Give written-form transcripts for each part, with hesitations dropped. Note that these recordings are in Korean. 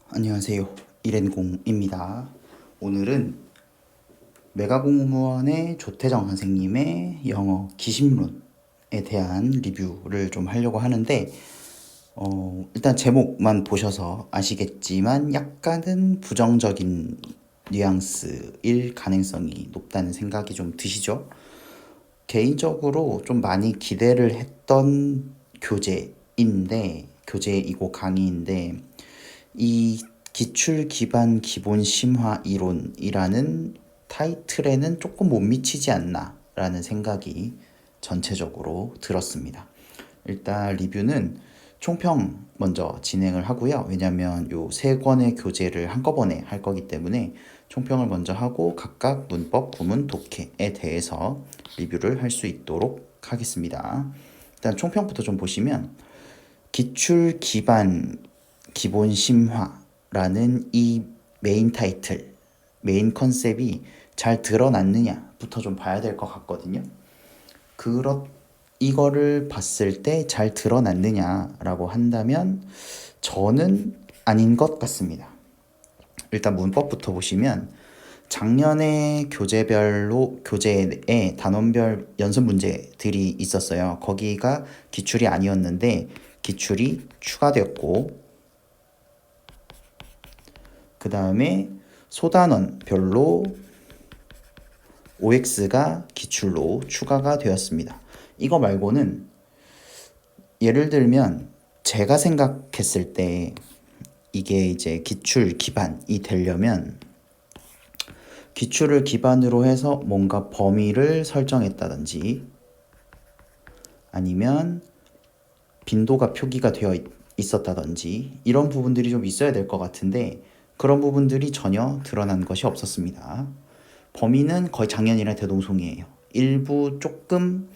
안녕하세요. 이랜공입니다. 오늘은 메가공무원의 조태정 선생님의 영어 기심론에 대한 리뷰를 좀 하려고 하는데 일단 제목만 보셔서 아시겠지만 약간은 부정적인 뉘앙스일 가능성이 높다는 생각이 좀 드시죠? 개인적으로 좀 많이 기대를 했던 교재이고 강의인데 이 기출 기반 기본 심화 이론이라는 타이틀에는 조금 못 미치지 않나 라는 생각이 전체적으로 들었습니다. 일단 리뷰는 총평 먼저 진행을 하고요. 왜냐면 요 세 권의 교재를 한꺼번에 할 거기 때문에 총평을 먼저 하고 각각 문법, 구문, 독해에 대해서 리뷰를 할 수 있도록 하겠습니다. 일단 총평부터 좀 보시면 기출 기반 기본 심화라는 이 메인 타이틀, 메인 컨셉이 잘 드러났느냐부터 좀 봐야 될 것 같거든요. 이거를 봤을 때 잘 드러났느냐라고 한다면 저는 아닌 것 같습니다. 일단 문법부터 보시면 작년에 교재에 단원별 연습 문제들이 있었어요. 거기가 기출이 아니었는데 기출이 추가되었고, 그 다음에 소단원별로 OX가 기출로 추가가 되었습니다. 이거 말고는 예를 들면 제가 생각했을 때 이게 이제 기출 기반이 되려면 기출을 기반으로 해서 뭔가 범위를 설정했다든지 아니면 빈도가 표기가 되어 있었다든지 이런 부분들이 좀 있어야 될 것 같은데 그런 부분들이 전혀 드러난 것이 없었습니다. 범위는 거의 작년이랑 대동소이해요. 일부 조금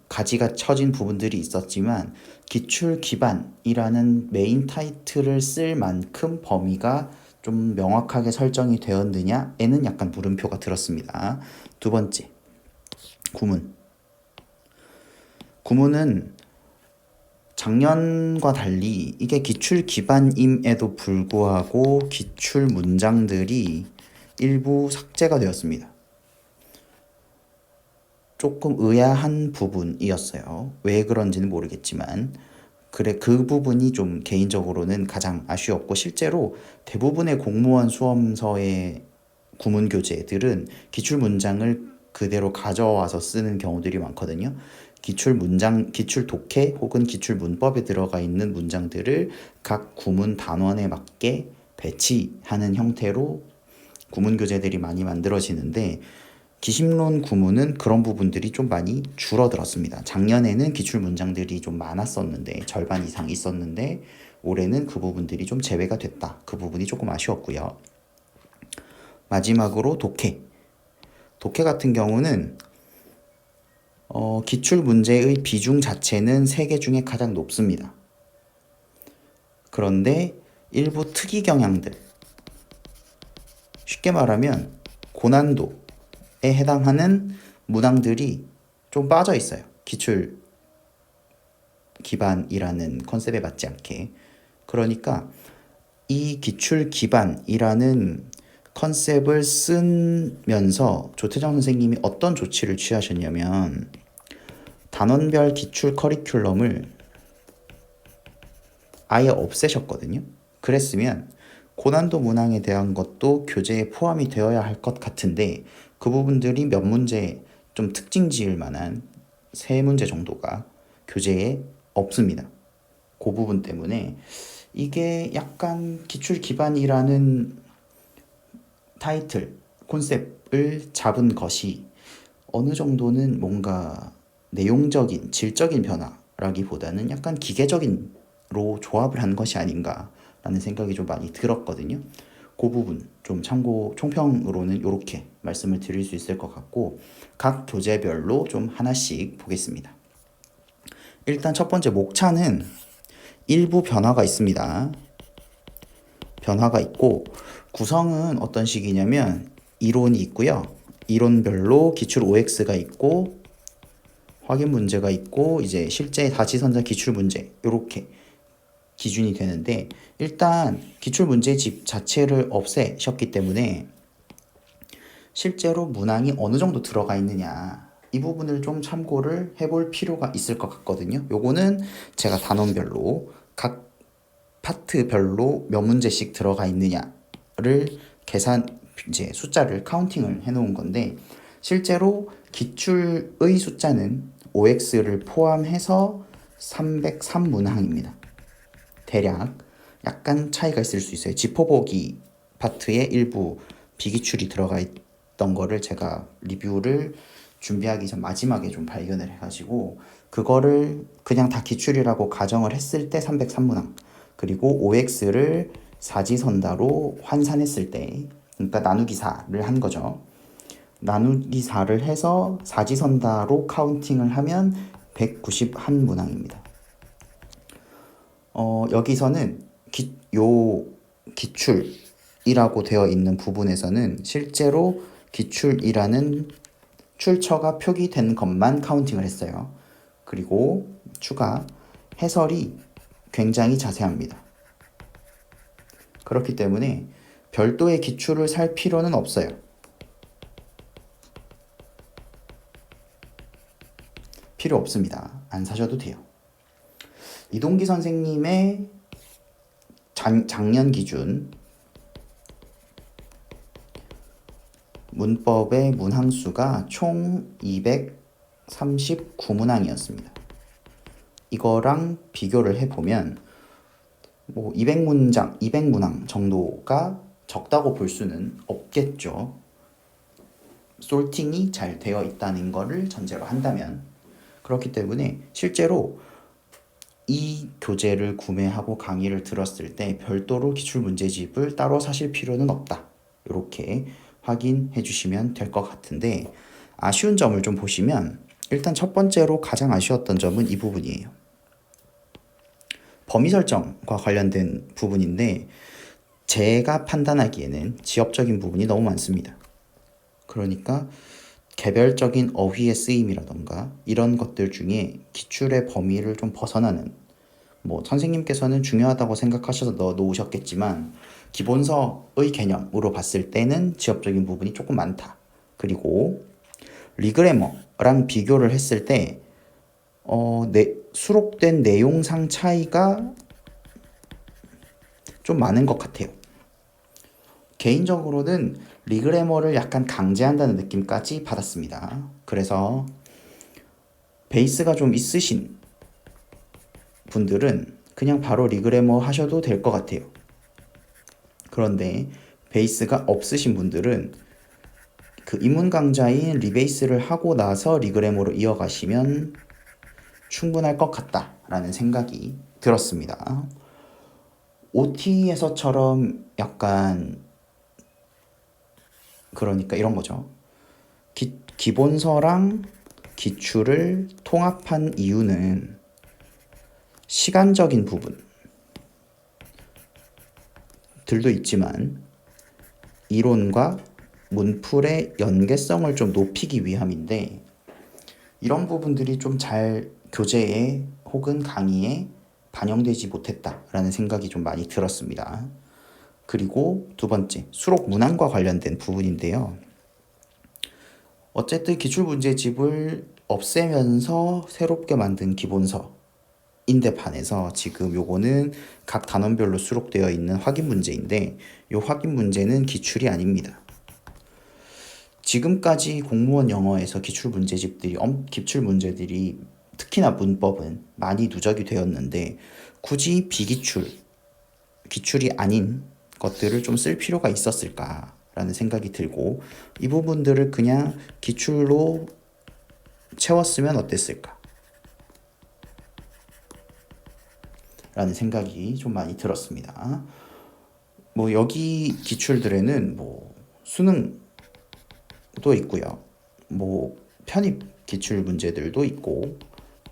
가지가 처진 부분들이 있었지만 기출 기반이라는 메인 타이틀을 쓸 만큼 범위가 좀 명확하게 설정이 되었느냐에는 약간 물음표가 들었습니다. 두 번째, 구문은 작년과 달리 이게 기출 기반임에도 불구하고 기출 문장들이 일부 삭제가 되었습니다. 조금 의아한 부분이었어요. 왜 그런지는 모르겠지만 그 부분이 좀 개인적으로는 가장 아쉬웠고, 실제로 대부분의 공무원 수험서의 구문 교재들은 기출 문장을 그대로 가져와서 쓰는 경우들이 많거든요. 기출 독해 혹은 기출 문법에 들어가 있는 문장들을 각 구문 단원에 맞게 배치하는 형태로 구문 교재들이 많이 만들어지는데 기심론 구문은 그런 부분들이 좀 많이 줄어들었습니다. 작년에는 기출 문장들이 좀 많았었는데 절반 이상 있었는데 올해는 그 부분들이 좀 제외가 됐다. 그 부분이 조금 아쉬웠고요. 마지막으로 독해 같은 경우는 기출 문제의 비중 자체는 3개 중에 가장 높습니다. 그런데 일부 특이 경향들, 쉽게 말하면 고난도에 해당하는 문항들이 좀 빠져 있어요. 기출 기반이라는 컨셉에 맞지 않게. 그러니까 이 기출 기반이라는 컨셉을 쓰면서 조태정 선생님이 어떤 조치를 취하셨냐면 단원별 기출 커리큘럼을 아예 없애셨거든요. 그랬으면 고난도 문항에 대한 것도 교재에 포함이 되어야 할 것 같은데 그 부분들이 몇 문제 좀 특징 지을 만한 3문제 정도가 교재에 없습니다. 그 부분 때문에 이게 약간 기출 기반이라는 타이틀, 콘셉트를 잡은 것이 어느 정도는 뭔가 내용적인, 질적인 변화라기보다는 약간 기계적인로 조합을 한 것이 아닌가라는 생각이 좀 많이 들었거든요. 그 부분 좀 총평으로는 이렇게 말씀을 드릴 수 있을 것 같고, 각 교재별로 좀 하나씩 보겠습니다. 일단 첫 번째 목차는 일부 변화가 있습니다. 변화가 있고 구성은 어떤 식이냐면 이론이 있고요. 이론별로 기출 OX가 있고 확인 문제가 있고 이제 실제 다지선자 기출 문제, 이렇게 기준이 되는데 일단 기출문제집 자체를 없애셨기 때문에 실제로 문항이 어느 정도 들어가 있느냐 이 부분을 좀 참고를 해볼 필요가 있을 것 같거든요. 요거는 제가 단원별로 각 파트별로 몇 문제씩 들어가 있느냐를 계산 이제 숫자를 카운팅을 해 놓은 건데 실제로 기출의 숫자는 OX를 포함해서 303문항입니다. 대략 약간 차이가 있을 수 있어요. 짚어보기 파트에 일부 비기출이 들어가 있던 거를 제가 리뷰를 준비하기 전 마지막에 좀 발견을 해가지고 그거를 그냥 다 기출이라고 가정을 했을 때 303문항 그리고 OX를 사지선다로 환산했을 때 그러니까 나누기 4를 한 거죠. 나누기 4를 해서 사지선다로 카운팅을 하면 191문항입니다. 여기서는 요 기출이라고 되어 있는 부분에서는 실제로 기출이라는 출처가 표기된 것만 카운팅을 했어요. 그리고 추가 해설이 굉장히 자세합니다. 그렇기 때문에 별도의 기출을 살 필요는 없어요. 필요 없습니다. 안 사셔도 돼요. 이동기 선생님의 작년 기준 문법의 문항수가 총 239문항이었습니다. 이거랑 비교를 해보면 뭐 200문항 정도가 적다고 볼 수는 없겠죠. 솔팅이 잘 되어 있다는 거를 전제로 한다면 그렇기 때문에 실제로 이 교재를 구매하고 강의를 들었을 때 별도로 기출문제집을 따로 사실 필요는 없다. 이렇게 확인해 주시면 될 것 같은데 아쉬운 점을 좀 보시면 일단 첫 번째로 가장 아쉬웠던 점은 이 부분이에요. 범위 설정과 관련된 부분인데 제가 판단하기에는 지엽적인 부분이 너무 많습니다. 그러니까 개별적인 어휘의 쓰임이라던가 이런 것들 중에 기출의 범위를 좀 벗어나는 뭐 선생님께서는 중요하다고 생각하셔서 넣어 놓으셨겠지만 기본서의 개념으로 봤을 때는 지엽적인 부분이 조금 많다. 그리고 리그래머랑 비교를 했을 때 수록된 내용상 차이가 좀 많은 것 같아요. 개인적으로는 리그래머를 약간 강제한다는 느낌까지 받았습니다. 그래서 베이스가 좀 있으신 분들은 그냥 바로 리그래머 하셔도 될 것 같아요. 그런데 베이스가 없으신 분들은 그 입문 강좌인 리베이스를 하고 나서 리그래머로 이어가시면 충분할 것 같다라는 생각이 들었습니다. OT에서처럼 약간 그러니까 이런 거죠. 기본서랑 기출을 통합한 이유는 시간적인 부분들도 있지만 이론과 문풀의 연계성을 좀 높이기 위함인데 이런 부분들이 좀 잘 교재에 혹은 강의에 반영되지 못했다라는 생각이 좀 많이 들었습니다. 그리고 두 번째, 수록 문항과 관련된 부분인데요. 어쨌든 기출문제집을 없애면서 새롭게 만든 기본서인데 반해서 지금 요거는 각 단원별로 수록되어 있는 확인 문제인데 요 확인 문제는 기출이 아닙니다. 지금까지 공무원 영어에서 기출문제들이 특히나 문법은 많이 누적이 되었는데 굳이 기출이 아닌 것들을 좀 쓸 필요가 있었을까라는 생각이 들고 이 부분들을 그냥 기출로 채웠으면 어땠을까 라는 생각이 좀 많이 들었습니다. 뭐 여기 기출들에는 뭐 수능도 있고요. 뭐 편입 기출 문제들도 있고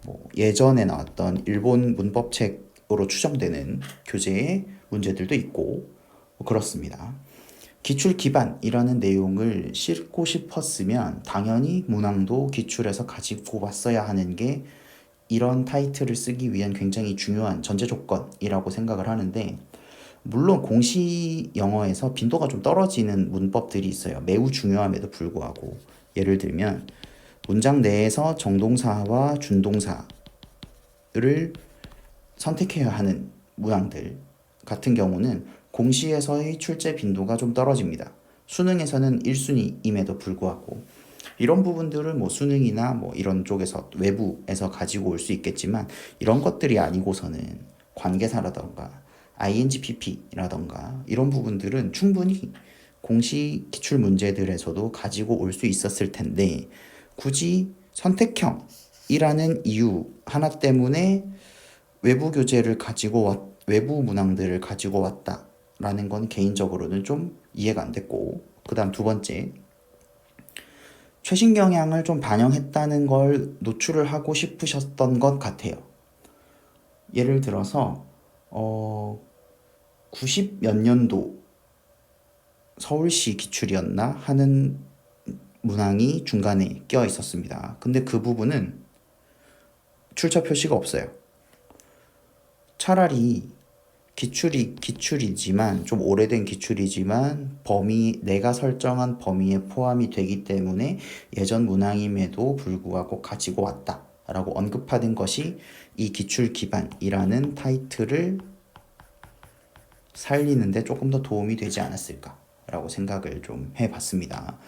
뭐 예전에 나왔던 일본 문법책으로 추정되는 교재의 문제들도 있고 뭐 그렇습니다. 기출 기반이라는 내용을 싣고 싶었으면 당연히 문항도 기출에서 가지고 왔어야 하는 게 이런 타이틀을 쓰기 위한 굉장히 중요한 전제 조건이라고 생각을 하는데, 물론 공시 영어에서 빈도가 좀 떨어지는 문법들이 있어요. 매우 중요함에도 불구하고. 예를 들면 문장 내에서 정동사와 준동사를 선택해야 하는 문항들 같은 경우는 공시에서의 출제 빈도가 좀 떨어집니다. 수능에서는 1순위임에도 불구하고 이런 부분들을 뭐 수능이나 뭐 이런 쪽에서 외부에서 가지고 올 수 있겠지만, 이런 것들이 아니고서는 관계사라던가 ING-PP라던가 이런 부분들은 충분히 공시 기출 문제들에서도 가지고 올 수 있었을 텐데, 굳이 선택형이라는 이유 하나 때문에 외부 교재를 가지고 외부 문항들을 가지고 왔다라는 건 개인적으로는 좀 이해가 안 됐고, 그 다음 두 번째, 최신 경향을 좀 반영했다는 걸 노출을 하고 싶으셨던 것 같아요. 예를 들어서 90 몇 년도 서울시 기출이었나 하는 문항이 중간에 껴 있었습니다. 근데 그 부분은 출처 표시가 없어요. 차라리 기출이지만 좀 오래된 기출이지만 내가 설정한 범위에 포함이 되기 때문에 예전 문항임에도 불구하고 가지고 왔다라고 언급하는 것이 이 기출 기반이라는 타이틀을 살리는데 조금 더 도움이 되지 않았을까라고 생각을 좀 해봤습니다.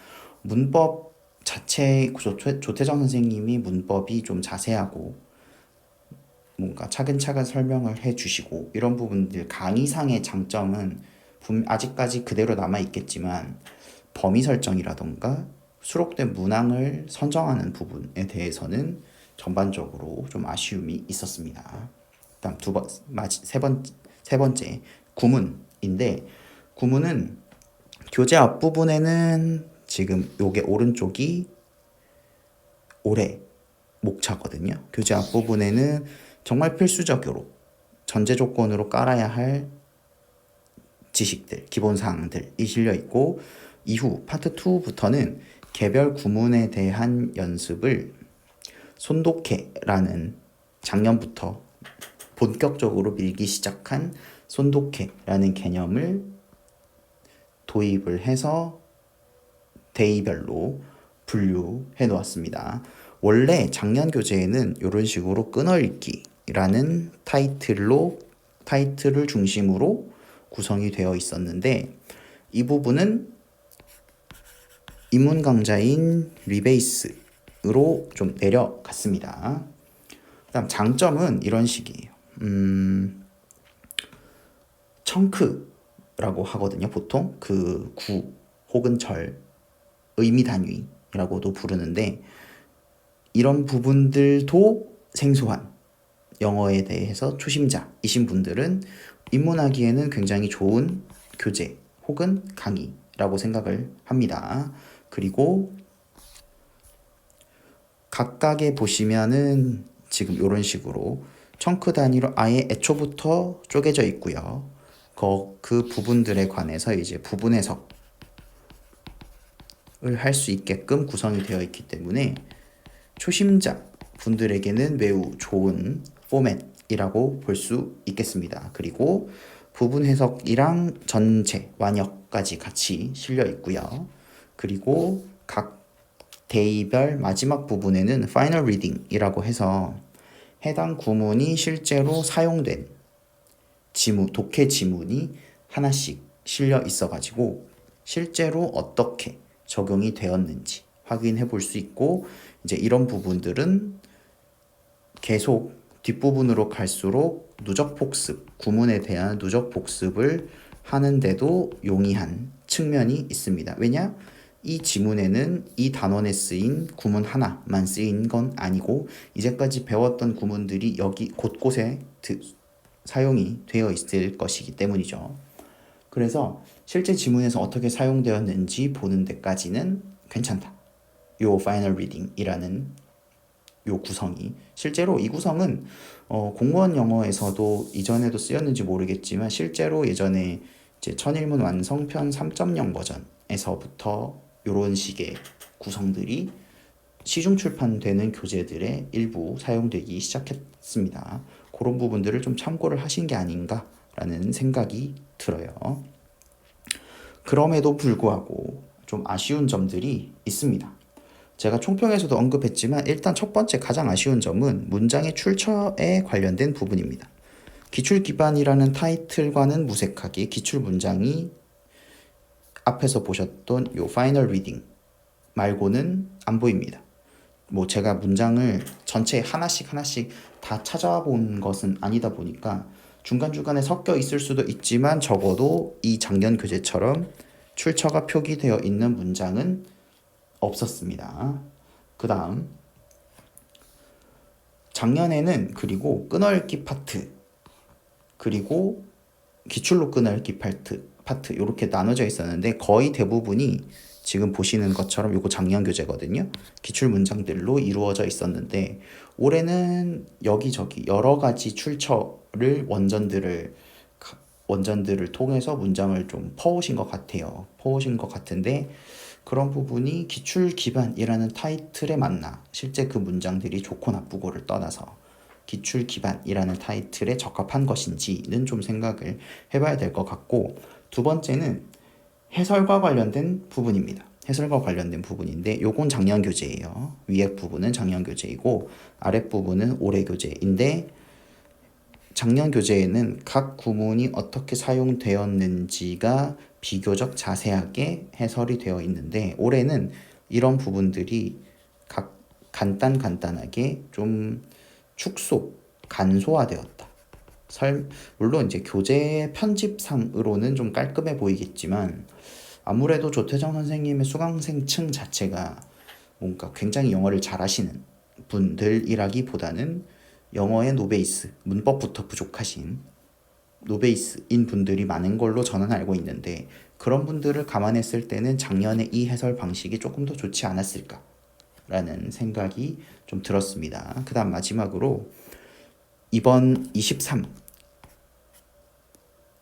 문법 자체 조태정 선생님이 문법이 좀 자세하고 뭔가 차근차근 설명을 해주시고, 이런 부분들 강의상의 장점은 아직까지 그대로 남아있겠지만 범위 설정이라던가 수록된 문항을 선정하는 부분에 대해서는 전반적으로 좀 아쉬움이 있었습니다. 다음 세 번째 구문인데, 구문은 교재 앞부분에는 지금 요게 오른쪽이 올해 목차거든요. 교재 앞부분에는 정말 필수적으로 전제 조건으로 깔아야 할 지식들, 기본사항들이 실려 있고, 이후 파트 2부터는 개별 구문에 대한 연습을 손독해라는, 작년부터 본격적으로 밀기 시작한 손독해라는 개념을 도입을 해서 데이별로 분류해 놓았습니다. 원래 작년 교재에는 이런 식으로 끊어읽기라는 타이틀을 중심으로 구성이 되어 있었는데, 이 부분은 입문 강좌인 리베이스로 좀 내려갔습니다. 그다음 장점은 이런 식이에요. 청크라고 하거든요. 보통 그 구 혹은 절, 의미 단위라고도 부르는데, 이런 부분들도 생소한 영어에 대해서 초심자이신 분들은 입문하기에는 굉장히 좋은 교재 혹은 강의라고 생각을 합니다. 그리고 각각에 보시면은 지금 이런 식으로 청크 단위로 아예 애초부터 쪼개져 있고요. 그 부분들에 관해서 이제 부분 해석을 할 수 있게끔 구성이 되어 있기 때문에 초심자 분들에게는 매우 좋은 포맷이라고 볼 수 있겠습니다. 그리고 부분 해석이랑 전체 완역까지 같이 실려 있고요. 그리고 각 데이별 마지막 부분에는 파이널 리딩이라고 해서 해당 구문이 실제로 사용된 독해 지문이 하나씩 실려 있어가지고 실제로 어떻게 적용이 되었는지 확인해 볼 수 있고, 이제 이런 부분들은 계속 뒷부분으로 갈수록 누적 복습, 구문에 대한 누적 복습을 하는데도 용이한 측면이 있습니다. 왜냐? 이 지문에는 이 단원에 쓰인 구문 하나만 쓰인 건 아니고 이제까지 배웠던 구문들이 여기 곳곳에 사용이 되어 있을 것이기 때문이죠. 그래서 실제 지문에서 어떻게 사용되었는지 보는 데까지는 괜찮다. 요 파이널 리딩이라는 요 구성이, 실제로 이 구성은 공무원 영어에서도 이전에도 쓰였는지 모르겠지만 실제로 예전에 이제 천일문 완성편 3.0 버전에서부터 요런 식의 구성들이 시중 출판되는 교재들의 일부 사용되기 시작했습니다. 그런 부분들을 좀 참고를 하신 게 아닌가라는 생각이 들어요. 그럼에도 불구하고 좀 아쉬운 점들이 있습니다. 제가 총평에서도 언급했지만 일단 첫 번째 가장 아쉬운 점은 문장의 출처에 관련된 부분입니다. 기출 기반이라는 타이틀과는 무색하게 기출 문장이 앞에서 보셨던 요 파이널 리딩 말고는 안 보입니다. 뭐 제가 문장을 전체 하나씩 다 찾아본 것은 아니다 보니까 중간중간에 섞여 있을 수도 있지만 적어도 이 작년 교재처럼 출처가 표기되어 있는 문장은 없었습니다. 그 다음 작년에는 그리고 끊어읽기 파트 그리고 기출로 끊어읽기 파트 이렇게 나눠져 있었는데 거의 대부분이 지금 보시는 것처럼 요거 작년 교재거든요. 기출 문장들로 이루어져 있었는데 올해는 여기저기 여러 가지 출처를 원전들을 통해서 문장을 좀 퍼오신 것 같아요. 퍼오신 것 같은데 그런 부분이 기출 기반이라는 타이틀에 맞나 실제 그 문장들이 좋고 나쁘고를 떠나서 기출 기반이라는 타이틀에 적합한 것인지는 좀 생각을 해봐야 될 것 같고 두 번째는 해설과 관련된 부분입니다. 해설과 관련된 부분인데 요건 작년 교재예요. 위에 부분은 작년 교재이고 아랫 부분은 올해 교재인데 작년 교재에는 각 구문이 어떻게 사용되었는지가 비교적 자세하게 해설이 되어 있는데 올해는 이런 부분들이 각 간단하게 좀 축소, 간소화되었다. 물론 이제 교재 편집상으로는 좀 깔끔해 보이겠지만 아무래도 조태정 선생님의 수강생층 자체가 뭔가 굉장히 영어를 잘하시는 분들이라기보다는 영어의 노베이스, 문법부터 부족하신 노베이스인 분들이 많은 걸로 저는 알고 있는데 그런 분들을 감안했을 때는 작년에 이 해설 방식이 조금 더 좋지 않았을까라는 생각이 좀 들었습니다. 그 다음 마지막으로 이번 23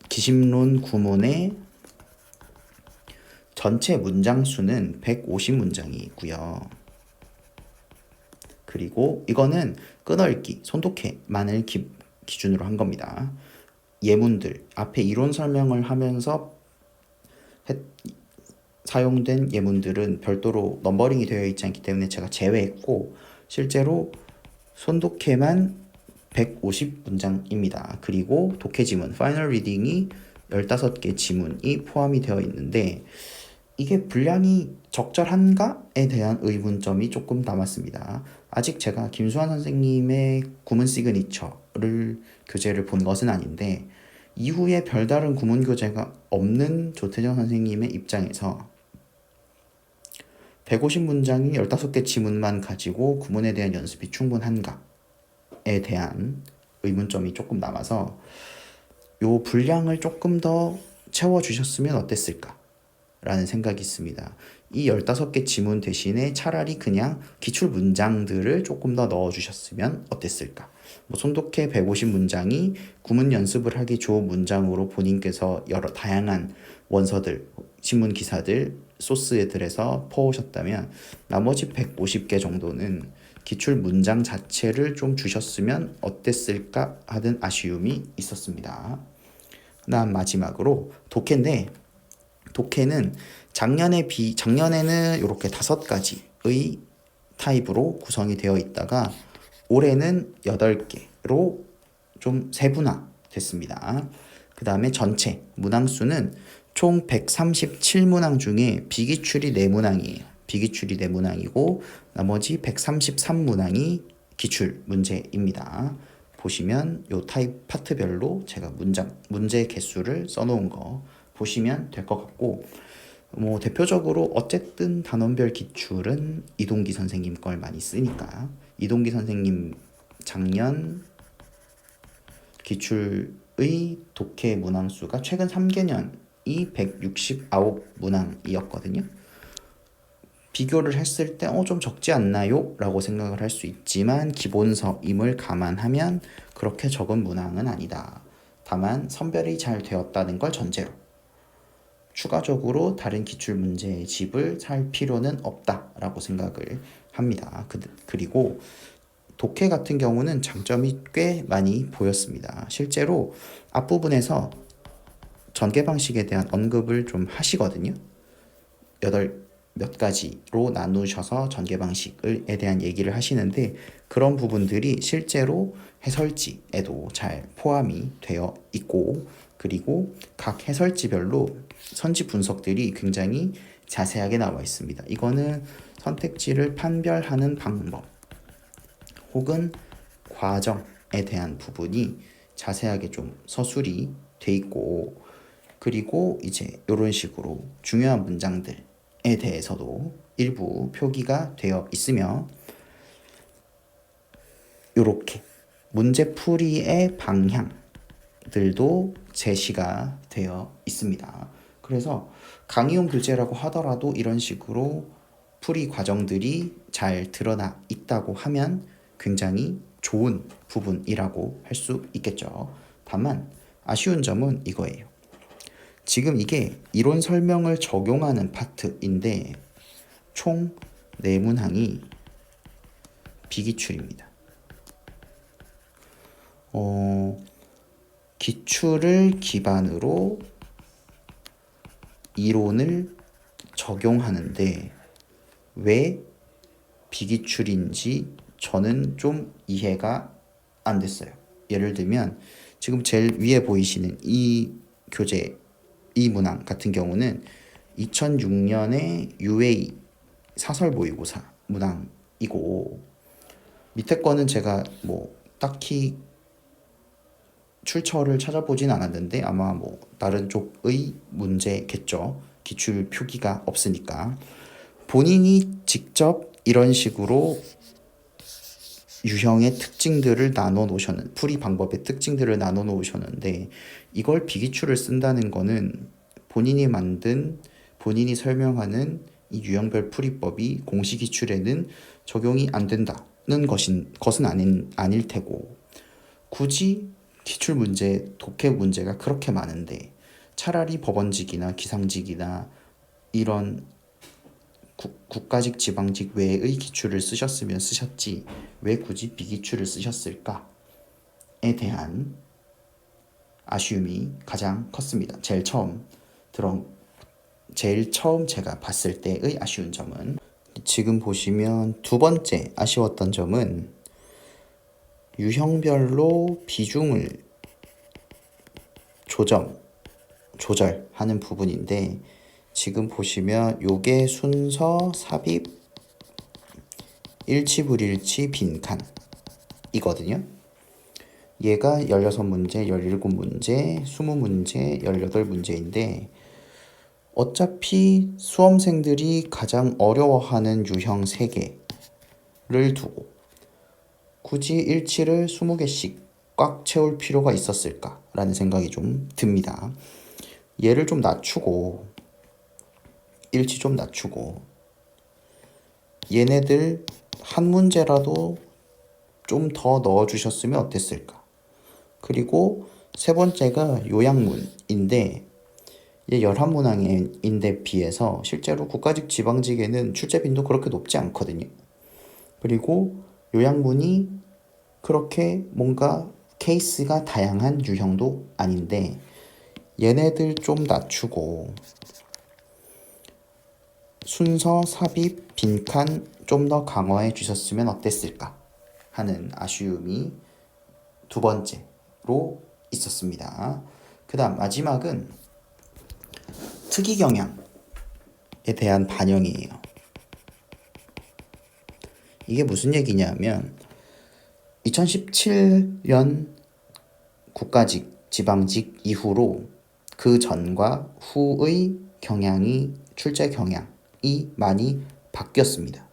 기심론 구문의 전체 문장 수는 150문장이 있고요. 그리고 이거는 끊어읽기, 손독해만을 기준으로 한 겁니다. 예문들, 앞에 이론 설명을 하면서 사용된 예문들은 별도로 넘버링이 되어 있지 않기 때문에 제가 제외했고 실제로 손독해만 150문장입니다. 그리고 독해지문, 파이널 리딩이 15개 지문이 포함이 되어 있는데 이게 분량이 적절한가에 대한 의문점이 조금 남았습니다. 아직 제가 김수환 선생님의 구문 시그니처를 교재를 본 것은 아닌데 이후에 별다른 구문 교재가 없는 조태정 선생님의 입장에서 150문장이 15개 지문만 가지고 구문에 대한 연습이 충분한가에 대한 의문점이 조금 남아서 요 분량을 조금 더 채워주셨으면 어땠을까? 라는 생각이 있습니다. 이 15개 지문 대신에 차라리 그냥 기출 문장들을 조금 더 넣어주셨으면 어땠을까? 뭐 손독해 150문장이 구문 연습을 하기 좋은 문장으로 본인께서 여러 다양한 원서들, 신문 기사들, 소스들에서 퍼오셨다면 나머지 150개 정도는 기출 문장 자체를 좀 주셨으면 어땠을까 하는 아쉬움이 있었습니다. 그다음 마지막으로 독해인데 독해는 작년에는 이렇게 5가지의 타입으로 구성이 되어 있다가 올해는 8개로 좀 세분화 됐습니다. 그 다음에 전체 문항수는 총 137문항 중에 비기출이 4문항이에요. 비기출이 4문항이고 나머지 133문항이 기출 문제입니다. 보시면 요 타입 파트별로 제가 문제 개수를 써놓은 거 보시면 될 것 같고 뭐 대표적으로 어쨌든 단원별 기출은 이동기 선생님 걸 많이 쓰니까 이동기 선생님 작년 기출의 독해 문항수가 최근 3개년이 169문항이었거든요. 비교를 했을 때 좀 적지 않나요? 라고 생각을 할 수 있지만 기본서임을 감안하면 그렇게 적은 문항은 아니다. 다만 선별이 잘 되었다는 걸 전제로 추가적으로 다른 기출 문제의 집을 살 필요는 없다라고 생각을 합니다. 그리고 독해 같은 경우는 장점이 꽤 많이 보였습니다. 실제로 앞부분에서 전개 방식에 대한 언급을 좀 하시거든요. 몇 가지로 나누셔서 전개 방식에 대한 얘기를 하시는데, 그런 부분들이 실제로 해설지에도 잘 포함이 되어 있고, 그리고 각 해설지별로 선지 분석들이 굉장히 자세하게 나와 있습니다. 이거는 선택지를 판별하는 방법 혹은 과정에 대한 부분이 자세하게 좀 서술이 돼 있고, 그리고 이제 이런 식으로 중요한 문장들에 대해서도 일부 표기가 되어 있으며, 이렇게 문제풀이의 방향들도 제시가 되어 있습니다. 그래서 강의용 교재라고 하더라도 이런 식으로 풀이 과정들이 잘 드러나 있다고 하면 굉장히 좋은 부분이라고 할 수 있겠죠. 다만 아쉬운 점은 이거예요. 지금 이게 이론 설명을 적용하는 파트인데 총 4문항이 비기출입니다. 기출을 기반으로 이론을 적용하는데 왜 비기출인지 저는 좀 이해가 안 됐어요. 예를 들면 지금 제일 위에 보이시는 이 교재, 이 문항 같은 경우는 2006년에 UA 사설 모의고사 문항이고, 밑에 거는 제가 뭐 딱히 출처를 찾아보진 않았는데 아마 뭐 다른 쪽의 문제겠죠. 기출 표기가 없으니까. 본인이 직접 이런 식으로 유형의 특징들을 나눠 놓으셨는, 풀이 방법의 특징들을 나눠 놓으셨는데 이걸 비기출을 쓴다는 거는 본인이 설명하는 이 유형별 풀이법이 공식 기출에는 적용이 안 된다는 것은 아닐 테고, 굳이 기출 문제, 독해 문제가 그렇게 많은데 차라리 법원직이나 기상직이나 이런 국가직, 지방직 외의 기출을 쓰셨으면 쓰셨지 왜 굳이 비기출을 쓰셨을까에 대한 아쉬움이 가장 컸습니다. 제일 처음 제가 봤을 때의 아쉬운 점은, 지금 보시면 두 번째 아쉬웠던 점은 유형별로 비중을 조절하는 부분인데, 지금 보시면 요게 순서, 삽입, 일치 불일치, 빈칸이거든요. 얘가 16문제, 17문제, 20문제, 18문제인데 어차피 수험생들이 가장 어려워하는 유형 3개를 두고 굳이 일치를 20개씩 꽉 채울 필요가 있었을까라는 생각이 좀 듭니다. 얘를 좀 낮추고, 일치 좀 낮추고, 얘네들 한 문제라도 좀 더 넣어주셨으면 어땠을까. 그리고 세 번째가 요약문인데, 얘 11문항인데 비해서 실제로 국가직, 지방직에는 출제 빈도 그렇게 높지 않거든요. 그리고 요약문이 그렇게 뭔가 케이스가 다양한 유형도 아닌데 얘네들 좀 낮추고 순서, 삽입, 빈칸 좀 더 강화해 주셨으면 어땠을까 하는 아쉬움이 두 번째로 있었습니다. 그 다음 마지막은 특이 경향에 대한 반영이에요. 이게 무슨 얘기냐면 2017년 국가직, 지방직 이후로 그 전과 후의 출제 경향이 많이 바뀌었습니다.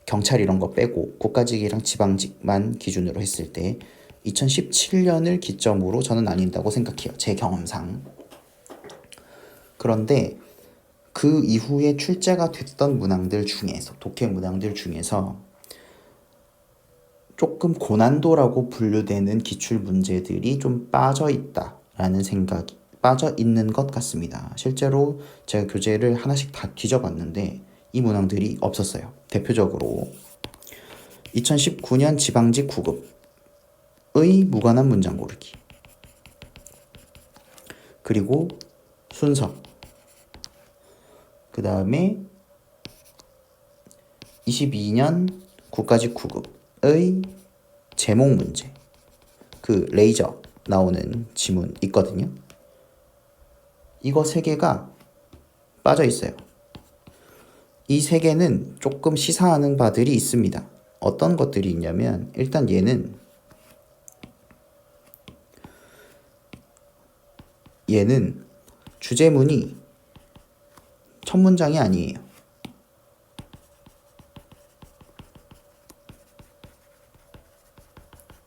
경찰 이런 거 빼고 국가직이랑 지방직만 기준으로 했을 때 2017년을 기점으로 저는 나뉜다고 생각해요. 제 경험상. 그런데 그 이후에 출제가 됐던 문항들 중에서, 독해 문항들 중에서 조금 고난도라고 분류되는 기출 문제들이 좀 빠져 있는 것 같습니다. 실제로 제가 교재를 하나씩 다 뒤져봤는데 이 문항들이 없었어요. 대표적으로 2019년 지방직 9급의 무관한 문장 고르기, 그리고 순서, 그 다음에 22년 국가직 9급의 제목 문제, 그 레이저 나오는 지문 있거든요. 이거 3개가 빠져 있어요. 이 3개는 조금 시사하는 바들이 있습니다. 어떤 것들이 있냐면, 일단 얘는 주제문이 첫 문장이 아니에요.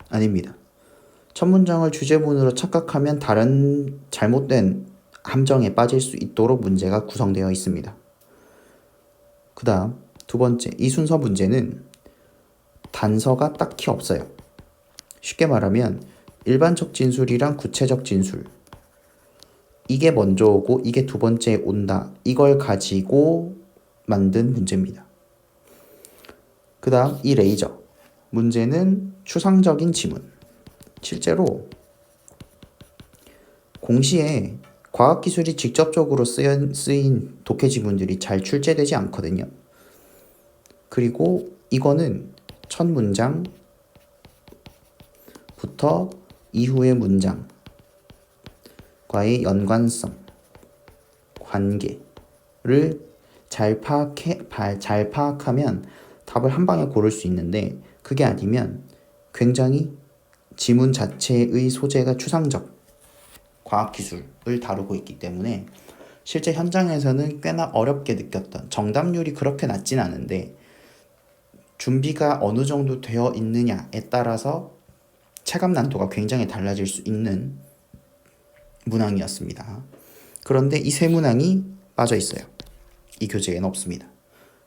아닙니다. 첫 문장을 주제문으로 착각하면 다른 잘못된 함정에 빠질 수 있도록 문제가 구성되어 있습니다. 그 다음 두 번째, 이 순서 문제는 단서가 딱히 없어요. 쉽게 말하면 일반적 진술이랑 구체적 진술, 이게 먼저 오고 이게 두 번째에 온다, 이걸 가지고 만든 문제입니다. 그 다음 이 레이저 문제는 추상적인 지문. 실제로 공시에 과학기술이 직접적으로 쓰인 독해 지문들이 잘 출제되지 않거든요. 그리고 이거는 첫 문장부터 이후의 문장과의 연관성, 관계를 잘 파악하면 답을 한 방에 고를 수 있는데, 그게 아니면 굉장히 지문 자체의 소재가 추상적 과학기술을 다루고 있기 때문에 실제 현장에서는 꽤나 어렵게 느꼈던, 정답률이 그렇게 낮진 않은데 준비가 어느 정도 되어 있느냐에 따라서 체감 난도가 굉장히 달라질 수 있는 문항이었습니다. 그런데 이 3문항이 빠져 있어요. 이 교재에는 없습니다.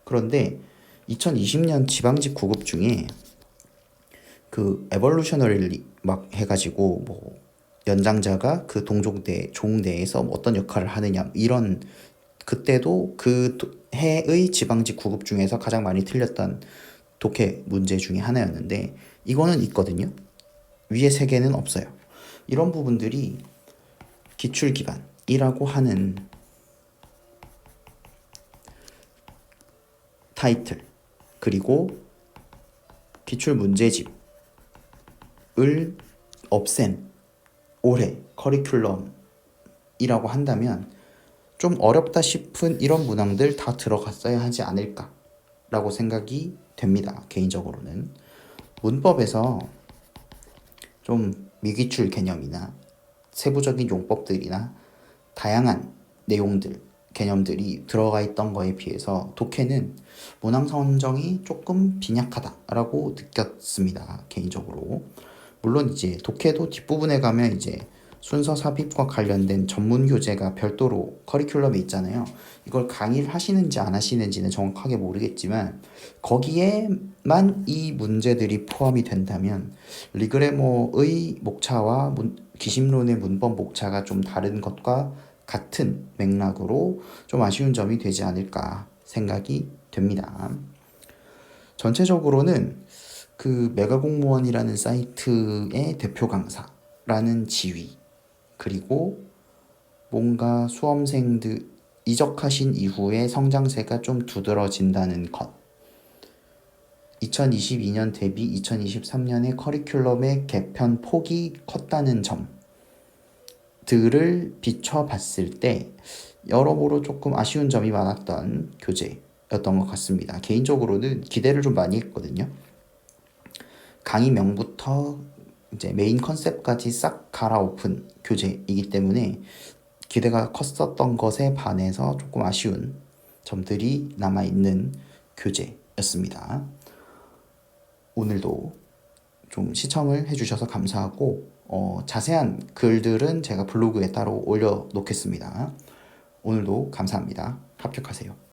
그런데 2020년 지방직 9급 중에 그 에볼루셔너리 막 해가지고 뭐 연장자가 그 동종대 종대에서 어떤 역할을 하느냐, 이런, 그때도 그 해의 지방직 9급 중에서 가장 많이 틀렸던 독해 문제 중에 하나였는데, 이거는 있거든요. 위에 3개는 없어요. 이런 부분들이 기출기반이라고 하는 타이틀, 그리고 기출문제집을 없앤 올해 커리큘럼이라고 한다면 좀 어렵다 싶은 이런 문항들 다 들어갔어야 하지 않을까라고 생각이 됩니다. 개인적으로는 문법에서 좀 미기출 개념이나 세부적인 용법들이나 다양한 내용들, 개념들이 들어가 있던 거에 비해서 독해는 문항 선정이 조금 빈약하다라고 느꼈습니다. 개인적으로. 물론 이제 독해도 뒷부분에 가면 이제 순서 삽입과 관련된 전문 교재가 별도로 커리큘럼에 있잖아요. 이걸 강의를 하시는지 안 하시는지는 정확하게 모르겠지만 거기에만 이 문제들이 포함이 된다면 리그레모의 목차와 기심론의 문법 목차가 좀 다른 것과 같은 맥락으로 좀 아쉬운 점이 되지 않을까 생각이 됩니다. 전체적으로는 그 메가공무원이라는 사이트의 대표 강사라는 지위, 그리고 뭔가 수험생들 이적하신 이후에 성장세가 좀 두드러진다는 것, 2022년 대비 2023년의 커리큘럼의 개편 폭이 컸다는 점들을 비춰봤을 때 여러모로 조금 아쉬운 점이 많았던 교재였던 것 같습니다. 개인적으로는 기대를 좀 많이 했거든요. 강의명부터 이제 메인 컨셉까지 싹 갈아엎은 교재이기 때문에 기대가 컸었던 것에 반해서 조금 아쉬운 점들이 남아있는 교재였습니다. 오늘도 좀 시청을 해주셔서 감사하고 자세한 글들은 제가 블로그에 따로 올려놓겠습니다. 오늘도 감사합니다. 합격하세요.